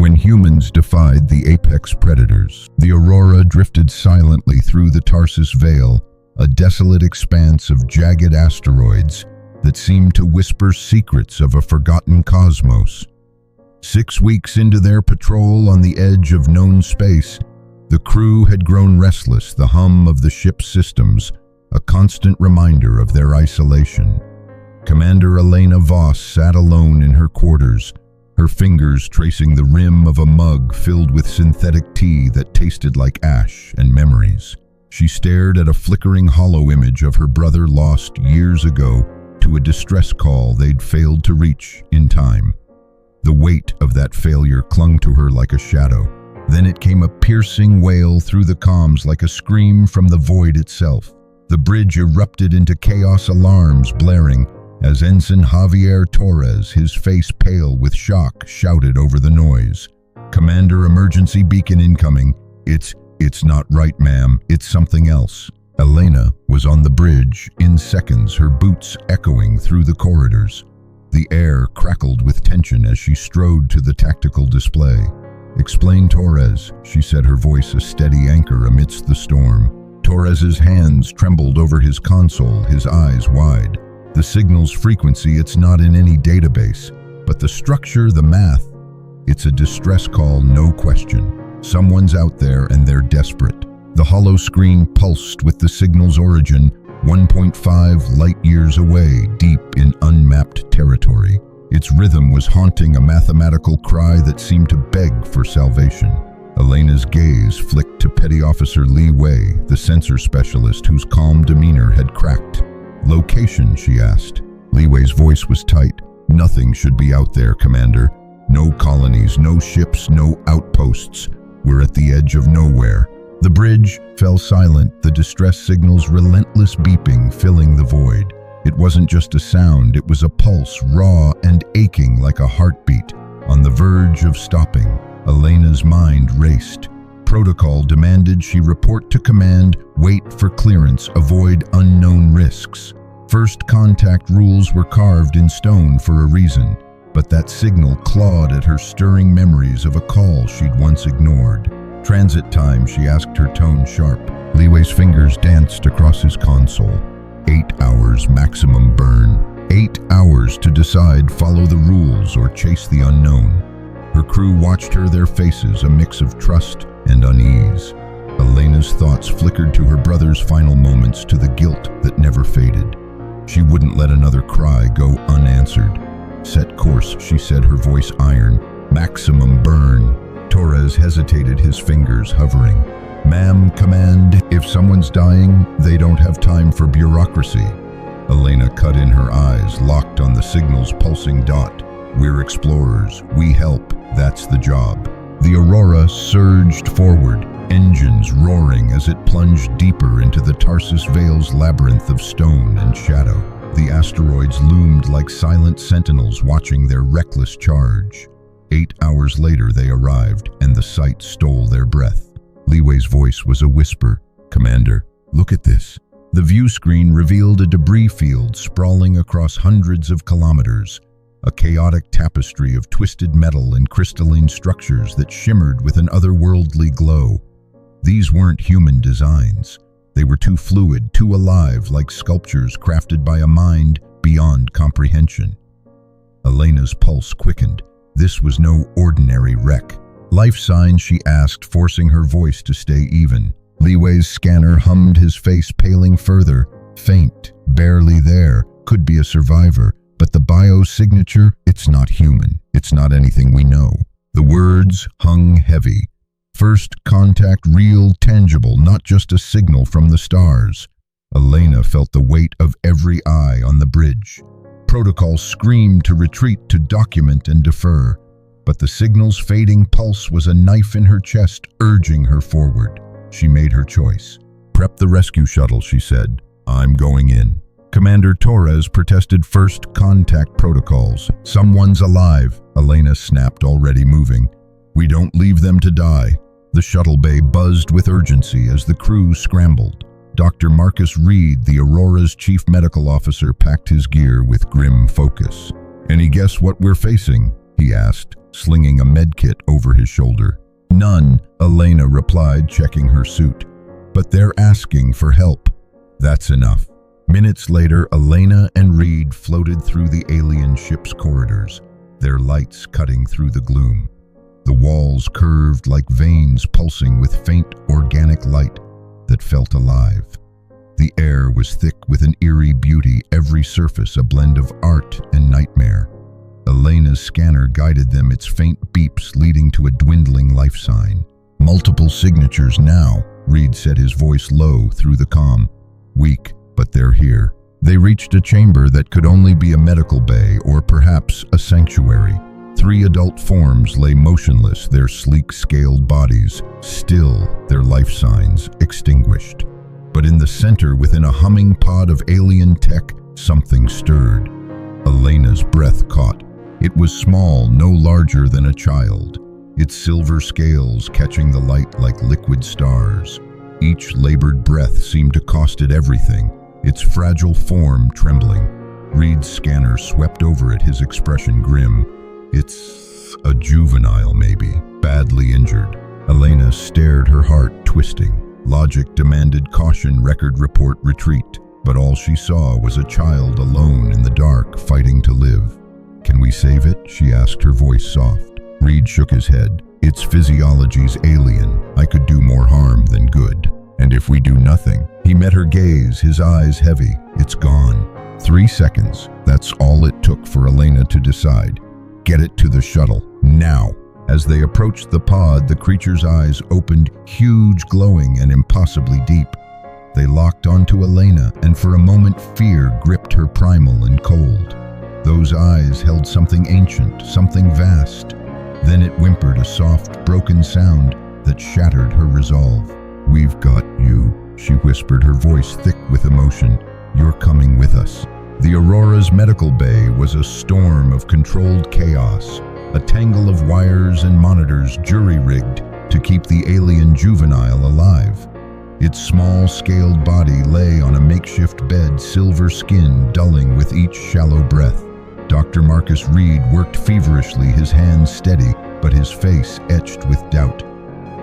When humans defied the apex predators, the Aurora drifted silently through the Tarsus Veil, a desolate expanse of jagged asteroids that seemed to whisper secrets of a forgotten cosmos. 6 weeks into their patrol on the edge of known space, the crew had grown restless, the hum of the ship's systems a constant reminder of their isolation. Commander Elena Voss sat alone in her quarters, her fingers tracing the rim of a mug filled with synthetic tea that tasted like ash and memories. She stared at a flickering hollow image of her brother lost years ago to a distress call they'd failed to reach in time. The weight of that failure clung to her like a shadow. Then it came a piercing wail through the comms like a scream from the void itself. The bridge erupted into chaos, alarms blaring, as Ensign Javier Torres, his face pale with shock, shouted over the noise. "Commander, emergency beacon incoming. It's not right, ma'am. It's something else." Elena was on the bridge in seconds, her boots echoing through the corridors. The air crackled with tension as she strode to the tactical display. "Explain, Torres," she said, her voice a steady anchor amidst the storm. Torres's hands trembled over his console, his eyes wide. The signal's frequency, it's not in any database. But the structure, the math, it's a distress call, no question. Someone's out there and they're desperate. The hollow screen pulsed with the signal's origin, 1.5 light years away, deep in unmapped territory. Its rhythm was haunting, a mathematical cry that seemed to beg for salvation. Elena's gaze flicked to Petty Officer Li Wei, the sensor specialist whose calm demeanor had cracked. "Location?" she asked. Li Wei's voice was tight. "Nothing should be out there, Commander. No colonies, no ships, no outposts. We're at the edge of nowhere." The bridge fell silent, the distress signal's relentless beeping filling the void. It wasn't just a sound, it was a pulse, raw and aching like a heartbeat, on the verge of stopping. Elena's mind raced. Protocol demanded she report to command, wait for clearance, avoid unknown risks. First contact rules were carved in stone for a reason, but that signal clawed at her, stirring memories of a call she'd once ignored. "Transit time?" she asked, her tone sharp. Li Wei's fingers danced across his console. 8 hours maximum burn. 8 hours to decide, follow the rules or chase the unknown. Her crew watched her, their faces a mix of trust and unease. Elena's thoughts flickered to her brother's final moments, to the guilt that never faded. She wouldn't let another cry go unanswered. "Set course," she said, her voice iron. "Maximum burn." Torres hesitated, his fingers hovering. "Ma'am, command, if someone's dying, they don't have time for bureaucracy." Elena cut in, her eyes locked on the signal's pulsing dot. "We're explorers. We help. That's the job." The Aurora surged forward, engines roaring as it plunged deeper into the Tarsus Veil's labyrinth of stone and shadow. The asteroids loomed like silent sentinels watching their reckless charge. 8 hours later they arrived, and the sight stole their breath. Li Wei's voice was a whisper. "Commander, look at this." The view screen revealed a debris field sprawling across hundreds of kilometers, a chaotic tapestry of twisted metal and crystalline structures that shimmered with an otherworldly glow. These weren't human designs. They were too fluid, too alive, like sculptures crafted by a mind beyond comprehension. Elena's pulse quickened. This was no ordinary wreck. "Life sign?" she asked, forcing her voice to stay even. Li Wei's scanner hummed, his face paling further. "Faint, barely there, could be a survivor. But the biosignature, it's not human. It's not anything we know." The words hung heavy. First contact, real, tangible, not just a signal from the stars. Elena felt the weight of every eye on the bridge. Protocol screamed to retreat, to document and defer. But the signal's fading pulse was a knife in her chest, urging her forward. She made her choice. "Prep the rescue shuttle," she said. "I'm going in." Commander Torres protested first contact protocols. "Someone's alive," Elena snapped, already moving. "We don't leave them to die." The shuttle bay buzzed with urgency as the crew scrambled. Dr. Marcus Reed, the Aurora's chief medical officer, packed his gear with grim focus. "Any guess what we're facing?" he asked. slinging a medkit over his shoulder. "None," Elena replied, checking her suit. "But they're asking for help." "That's enough." Minutes later, Elena and Reed floated through the alien ship's corridors, their lights cutting through the gloom. The walls curved like veins pulsing with faint organic light that felt alive. The air was thick with an eerie beauty, every surface a blend of art and nightmare. Elena's scanner guided them, its faint beeps leading to a dwindling life sign. "Multiple signatures now," Reed said, his voice low through the comm. "Weak, but they're here." They reached a chamber that could only be a medical bay or perhaps a sanctuary. 3 adult forms lay motionless, their sleek scaled bodies still, their life signs extinguished. But in the center, within a humming pod of alien tech, something stirred. Elena's breath caught. It was small, no larger than a child, its silver scales catching the light like liquid stars. Each labored breath seemed to cost it everything, its fragile form trembling. Reed's scanner swept over it, his expression grim. "It's a juvenile, maybe, badly injured." Elena stared, her heart twisting. Logic demanded caution, record report retreat, but all she saw was a child alone in the dark, fighting to live. "Can we save it?" she asked, her voice soft. Reed shook his head. "Its physiology's alien. I could do more harm than good. And if we do nothing..." He met her gaze, his eyes heavy. "It's gone." 3 seconds. That's all it took for Elena to decide. Get it to the shuttle, now. As they approached the pod, the creature's eyes opened, huge, glowing, and impossibly deep. They locked onto Elena, and for a moment fear gripped her, primal and cold. Those eyes held something ancient, something vast. Then it whimpered, a soft, broken sound that shattered her resolve. "We've got you," she whispered, her voice thick with emotion. "You're coming with us." The Aurora's medical bay was a storm of controlled chaos, a tangle of wires and monitors jury-rigged to keep the alien juvenile alive. Its small, scaled body lay on a makeshift bed, silver skin dulling with each shallow breath. Dr. Marcus Reed worked feverishly, his hands steady, but his face etched with doubt.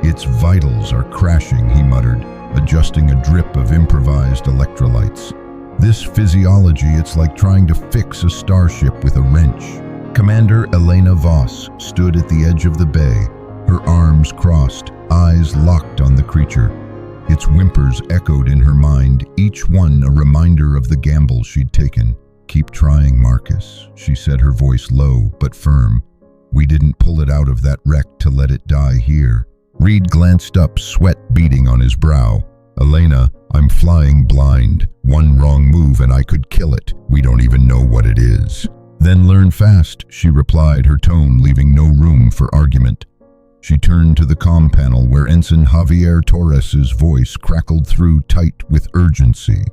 "Its vitals are crashing," he muttered, adjusting a drip of improvised electrolytes. "This physiology, it's like trying to fix a starship with a wrench." Commander Elena Voss stood at the edge of the bay, her arms crossed, eyes locked on the creature. Its whimpers echoed in her mind, each one a reminder of the gamble she'd taken. "Keep trying, Marcus," she said, her voice low but firm. "We didn't pull it out of that wreck to let it die here." Reed glanced up, sweat beading on his brow. "Elena, I'm flying blind. One wrong move and I could kill it. We don't even know what it is." "Then learn fast," she replied, her tone leaving no room for argument. She turned to the comm panel where Ensign Javier Torres's voice crackled through, tight with urgency.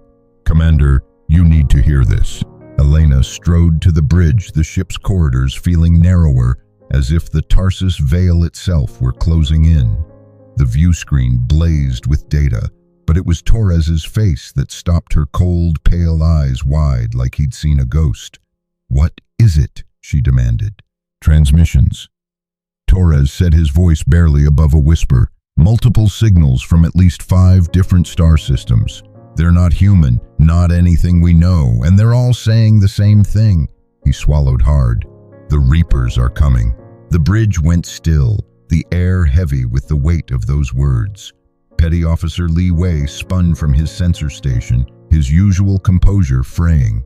"Commander, you need to hear this." Elena strode to the bridge, the ship's corridors feeling narrower, as if the Tarsus veil itself were closing in. The view screen blazed with data, but it was Torres's face that stopped, her cold, pale eyes wide like he'd seen a ghost. "What is it?" she demanded. "Transmissions." Torres said, his voice barely above a whisper. "Multiple signals from at least 5 different star systems. They're not human, not anything we know, and they're all saying the same thing." He swallowed hard. "The Reapers are coming." The bridge went still, the air heavy with the weight of those words. Petty Officer Li Wei spun from his sensor station, his usual composure fraying.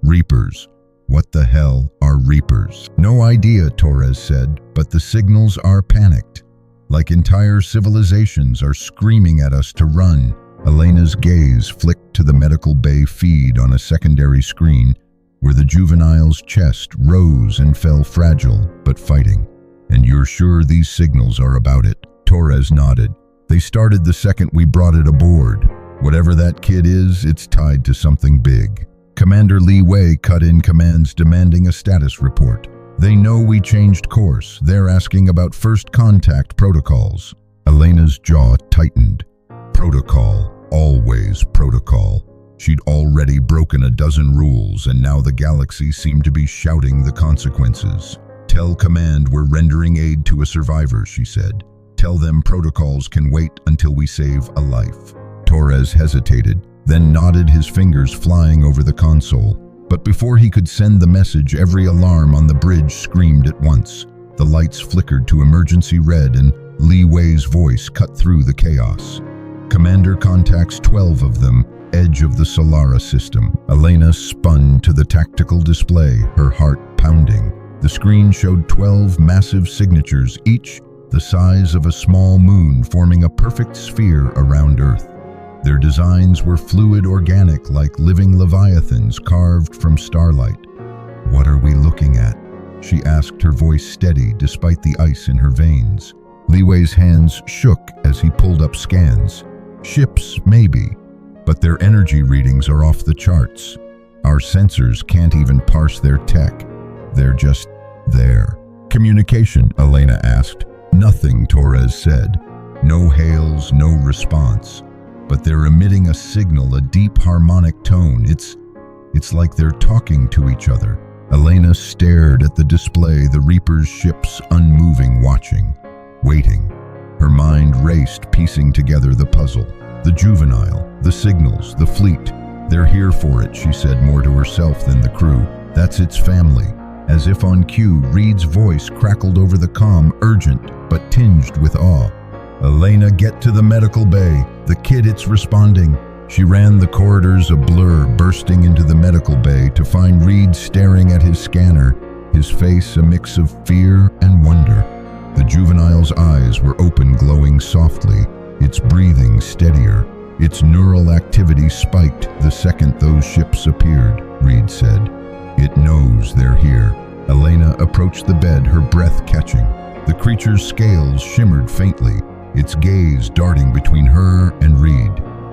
"Reapers. What the hell are Reapers?" "No idea," Torres said, "but the signals are panicked. Like entire civilizations are screaming at us to run." Elena's gaze flicked to the medical bay feed on a secondary screen, where the juvenile's chest rose and fell, fragile but fighting. "And you're sure these signals are about it?" Torres nodded. "They started the second we brought it aboard. Whatever that kid is, it's tied to something big." Commander Li Wei cut in, commands demanding a status report. "They know we changed course. They're asking about first contact protocols." Elena's jaw tightened. Protocol, always protocol. She'd already broken a dozen rules, and now the galaxy seemed to be shouting the consequences. "Tell command we're rendering aid to a survivor," she said. "Tell them protocols can wait until we save a life." Torres hesitated, then nodded, his fingers flying over the console. But before he could send the message, every alarm on the bridge screamed at once. The lights flickered to emergency red and Li Wei's voice cut through the chaos. "Commander contacts 12 of them, edge of the Solara system." Elena spun to the tactical display, her heart pounding. The screen showed 12 massive signatures, each the size of a small moon, forming a perfect sphere around Earth. Their designs were fluid, organic, like living leviathans carved from starlight. "What are we looking at?" she asked, her voice steady despite the ice in her veins. Li Wei's hands shook as he pulled up scans. "Ships, maybe, but their energy readings are off the charts. Our sensors can't even parse their tech. They're just there." "Communication?" Elena asked. "Nothing," Torres said. "No hails, no response. But they're emitting a signal, a deep harmonic tone. It's like they're talking to each other." Elena stared at the display, the Reaper's ships unmoving, watching, waiting. Her mind raced, piecing together the puzzle. The Juvenile, the signals, the fleet. "They're here for it," she said, more to herself than the crew. "That's its family." As if on cue, Reed's voice crackled over the comm, urgent but tinged with awe. "Elena, get to the medical bay. The kid, it's responding." She ran the corridors, a blur, bursting into the medical bay to find Reed staring at his scanner, his face a mix of fear and wonder. The Juvenile's eyes were open, glowing softly, its breathing steadier. Its neural activity spiked the second those ships appeared, Reed said. "It knows they're here." Elena approached the bed, her breath catching. The creature's scales shimmered faintly, its gaze darting between her and Reed.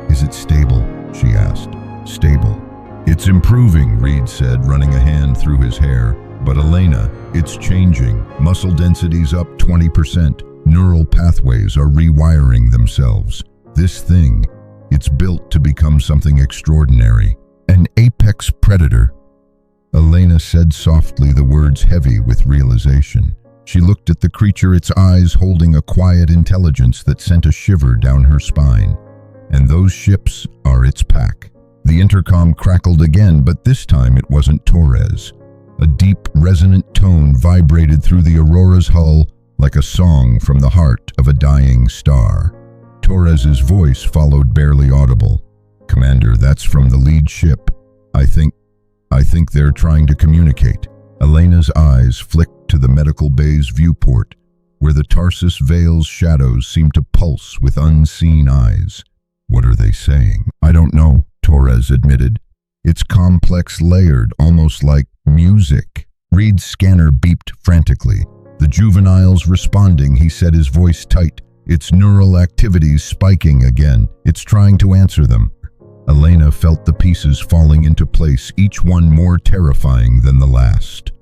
"Is it stable?" she asked. "Stable. It's improving," Reed said, running a hand through his hair. "But Elena, it's changing. Muscle density's up 20%. Neural pathways are rewiring themselves. This thing, it's built to become something extraordinary. An apex predator." Elena said softly, the words heavy with realization. She looked at the creature, its eyes holding a quiet intelligence that sent a shiver down her spine. "And those ships are its pack." The intercom crackled again, but this time it wasn't Torres. A deep, resonant tone vibrated through the Aurora's hull like a song from the heart of a dying star. Torres's voice followed, barely audible. "Commander, that's from the lead ship. I think they're trying to communicate." Elena's eyes flicked to the medical bay's viewport, where the Tarsus Vale's shadows seemed to pulse with unseen eyes. "What are they saying?" "I don't know," Torres admitted. "It's complex, layered, almost like music." Reed's scanner beeped frantically. "The Juvenile's responding," he said, his voice tight. "Its neural activities spiking again. It's trying to answer them." Elena felt the pieces falling into place, each one more terrifying than the last.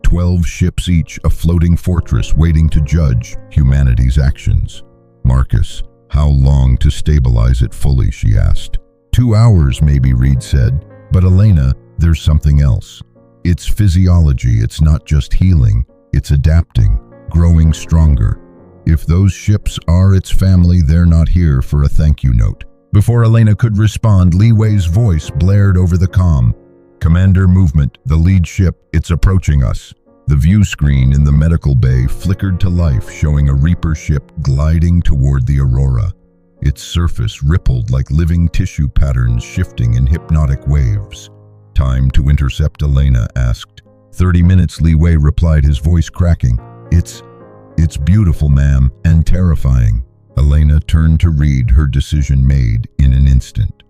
12 ships each, a floating fortress waiting to judge humanity's actions. "Marcus, how long to stabilize it fully?" she asked. 2 hours maybe, Reed said. "But Elena, there's something else. It's physiology. It's not just healing. It's adapting, growing stronger. If those ships are its family, they're not here for a thank you note." Before Elena could respond, Li Wei's voice blared over the comm. "Commander, movement. The lead ship, it's approaching us." The view screen in the medical bay flickered to life, showing a Reaper ship gliding toward the Aurora. Its surface rippled like living tissue patterns, shifting in hypnotic waves. "Time to intercept," Elena asked. 30 minutes, Li Wei replied, his voice cracking. It's beautiful, ma'am, and terrifying." Elena turned to Reed, her decision made in an instant.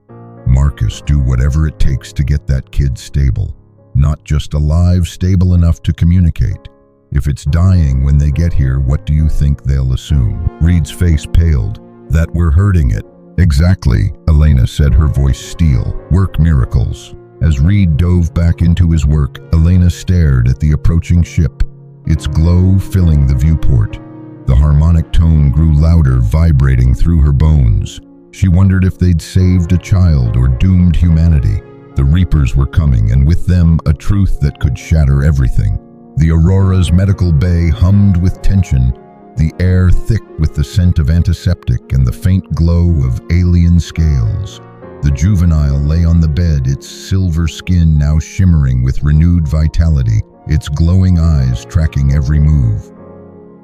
"Marcus, do whatever it takes to get that kid stable. Not just alive, stable enough to communicate. If it's dying when they get here, what do you think they'll assume?" Reed's face paled. "That we're hurting it." "Exactly," Elena said, her voice steel. "Work miracles." As Reed dove back into his work, Elena stared at the approaching ship, its glow filling the viewport. The harmonic tone grew louder, vibrating through her bones. She wondered if they'd saved a child or doomed humanity. The Reapers were coming, and with them a truth that could shatter everything. The Aurora's medical bay hummed with tension, the air thick with the scent of antiseptic and the faint glow of alien scales. The juvenile lay on the bed, its silver skin now shimmering with renewed vitality, its glowing eyes tracking every move.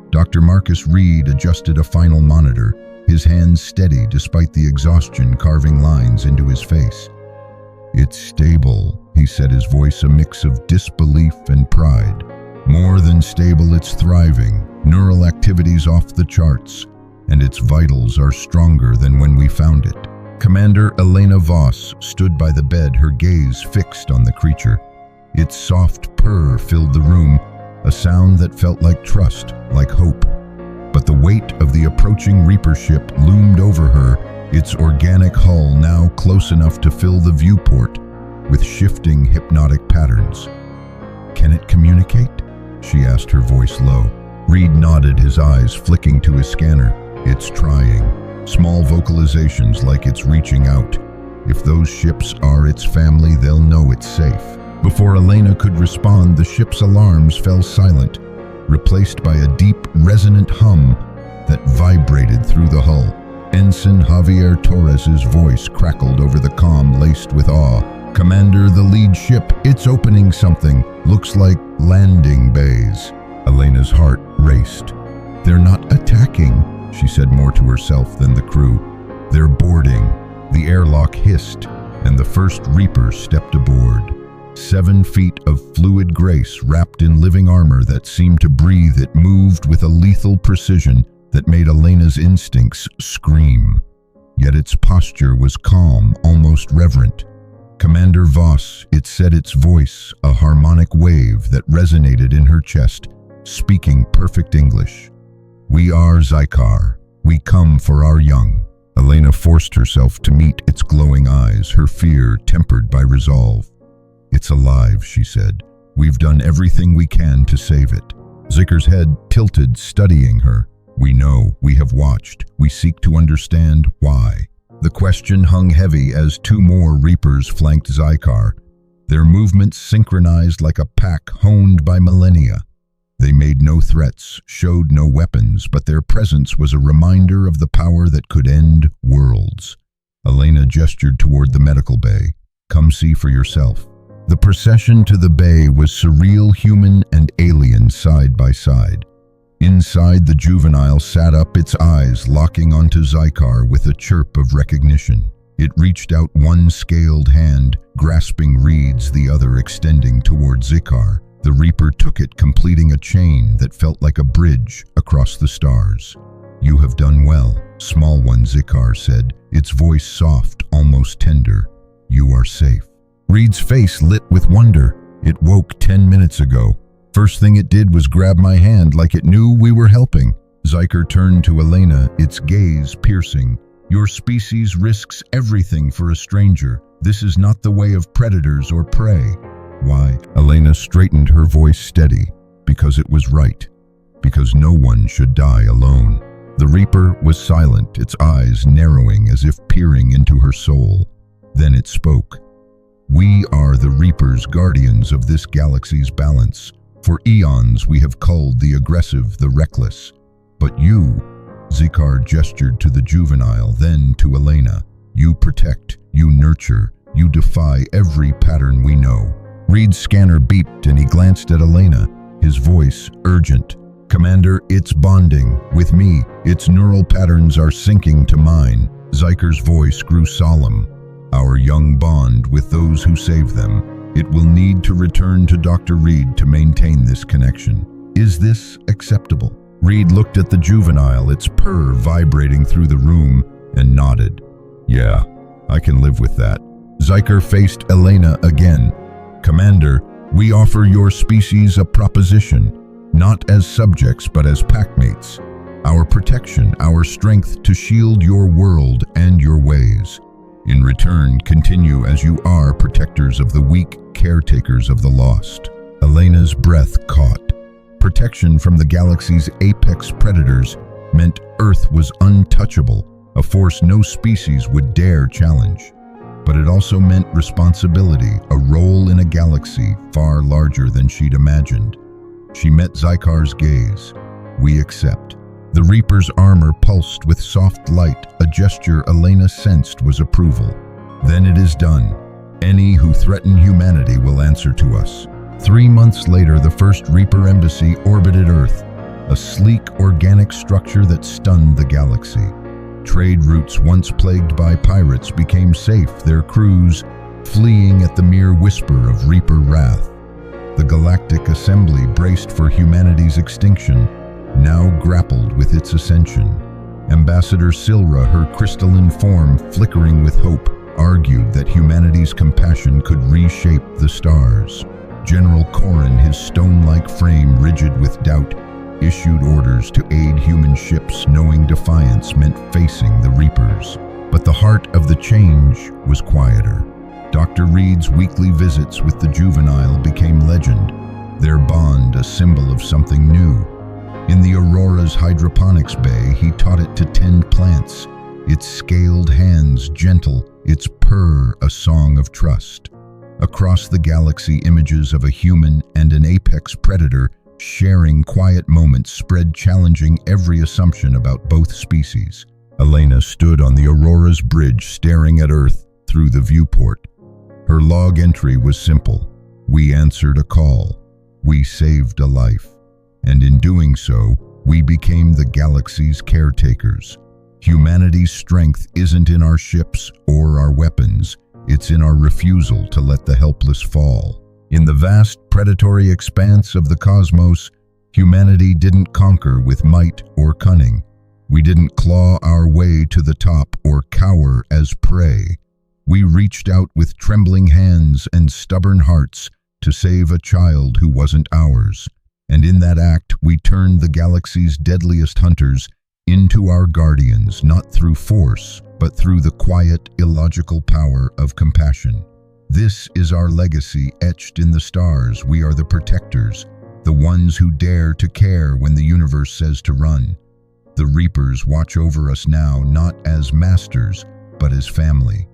Dr. Marcus Reed adjusted a final monitor, his hands steady despite the exhaustion carving lines into his face. "It's stable," he said, his voice a mix of disbelief and pride. "More than stable, it's thriving. Neural activity's off the charts, and its vitals are stronger than when we found it." Commander Elena Voss stood by the bed, her gaze fixed on the creature. Its soft purr filled the room, a sound that felt like trust, like hope. But the weight of the approaching Reaper ship loomed over her, its organic hull now close enough to fill the viewport with shifting hypnotic patterns. "Can it communicate?" she asked, her voice low. Reed nodded, his eyes flicking to his scanner. "It's trying. Small vocalizations like it's reaching out. If those ships are its family, they'll know it's safe." Before Elena could respond, the ship's alarms fell silent, replaced by a deep, resonant hum that vibrated through the hull. Ensign Javier Torres's voice crackled over the comm, laced with awe. "Commander, the lead ship, it's opening something. Looks like landing bays." Elena's heart raced. "They're not attacking," she said, more to herself than the crew. "They're boarding." The airlock hissed, and the first Reaper stepped aboard. 7 feet of fluid grace wrapped in living armor that seemed to breathe, it moved with a lethal precision that made Elena's instincts scream. Yet its posture was calm, almost reverent. "Commander Voss," it said, its voice a harmonic wave that resonated in her chest, speaking perfect English. "We are Zykar. We come for our young." Elena forced herself to meet its glowing eyes, her fear tempered by resolve. "It's alive," she said. "We've done everything we can to save it." Zykar's head tilted, studying her. "We know, we have watched, we seek to understand why." The question hung heavy as 2 more Reapers flanked Zykar, their movements synchronized like a pack honed by millennia. They made no threats, showed no weapons, but their presence was a reminder of the power that could end worlds. Elena gestured toward the medical bay. "Come see for yourself." The procession to the bay was surreal, human and alien side by side. Inside, the juvenile sat up, its eyes locking onto Zykar with a chirp of recognition. It reached out one scaled hand, grasping Reed's, the other extending toward Zykar. The Reaper took it, completing a chain that felt like a bridge across the stars. "You have done well, small one," Zykar said, its voice soft, almost tender. "You are safe." Reed's face lit with wonder. "It woke 10 minutes ago. First thing it did was grab my hand like it knew we were helping." Zykar turned to Elena, its gaze piercing. "Your species risks everything for a stranger. This is not the way of predators or prey." "Why?" Elena straightened, her voice steady. "Because it was right. Because no one should die alone." The Reaper was silent, its eyes narrowing as if peering into her soul. Then it spoke. "We are the Reapers, guardians of this galaxy's balance. For eons we have culled the aggressive, the reckless. But you," Zykar gestured to the juvenile, then to Elena, "you protect, you nurture, you defy every pattern we know." Reed's scanner beeped and he glanced at Elena, his voice urgent. "Commander, it's bonding. With me, its neural patterns are syncing to mine." Zykar's voice grew solemn. "Our young bond with those who save them. It will need to return to Dr. Reed to maintain this connection. Is this acceptable?" Reed looked at the juvenile, its purr vibrating through the room, and nodded. "Yeah, I can live with that." Zykar faced Elena again. "Commander, we offer your species a proposition, not as subjects but as packmates. Our protection, our strength to shield your world and your ways. In return, continue as you are, protectors of the weak, caretakers of the lost." Elena's breath caught. Protection from the galaxy's apex predators meant Earth was untouchable, a force no species would dare challenge. But it also meant responsibility, a role in a galaxy far larger than she'd imagined. She met Zykar's gaze. "We accept." The Reaper's armor pulsed with soft light, a gesture Elena sensed was approval. "Then it is done. Any who threaten humanity will answer to us." 3 months later, the first Reaper embassy orbited Earth, a sleek, organic structure that stunned the galaxy. Trade routes once plagued by pirates became safe, their crews fleeing at the mere whisper of Reaper wrath. The Galactic Assembly, braced for humanity's extinction, now grappled with its ascension. Ambassador Silra, her crystalline form flickering with hope, argued that humanity's compassion could reshape the stars. General Corrin, his stone-like frame rigid with doubt, issued orders to aid human ships, knowing defiance meant facing the Reapers. But the heart of the change was quieter. Dr. Reed's weekly visits with the juvenile became legend, their bond a symbol of something new. In the Aurora's hydroponics bay, he taught it to tend plants, its scaled hands gentle, its purr a song of trust. Across the galaxy, images of a human and an apex predator sharing quiet moments spread, challenging every assumption about both species. Elena stood on the Aurora's bridge, staring at Earth through the viewport. Her log entry was simple. "We answered a call. We saved a life. And in doing so, we became the galaxy's caretakers." Humanity's strength isn't in our ships or our weapons. It's in our refusal to let the helpless fall. In the vast, predatory expanse of the cosmos, humanity didn't conquer with might or cunning. We didn't claw our way to the top or cower as prey. We reached out with trembling hands and stubborn hearts to save a child who wasn't ours. And in that act, we turned the galaxy's deadliest hunters into our guardians, not through force, but through the quiet, illogical power of compassion. This is our legacy etched in the stars. We are the protectors, the ones who dare to care when the universe says to run. The Reapers watch over us now, not as masters, but as family.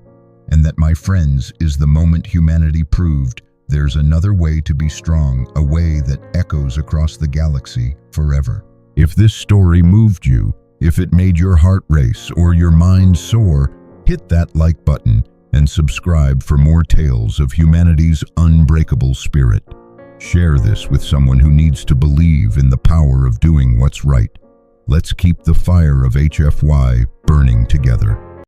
And that, my friends, is the moment humanity proved there's another way to be strong, a way that echoes across the galaxy forever. If this story moved you, if it made your heart race or your mind soar, hit that like button and subscribe for more tales of humanity's unbreakable spirit. Share this with someone who needs to believe in the power of doing what's right. Let's keep the fire of HFY burning together.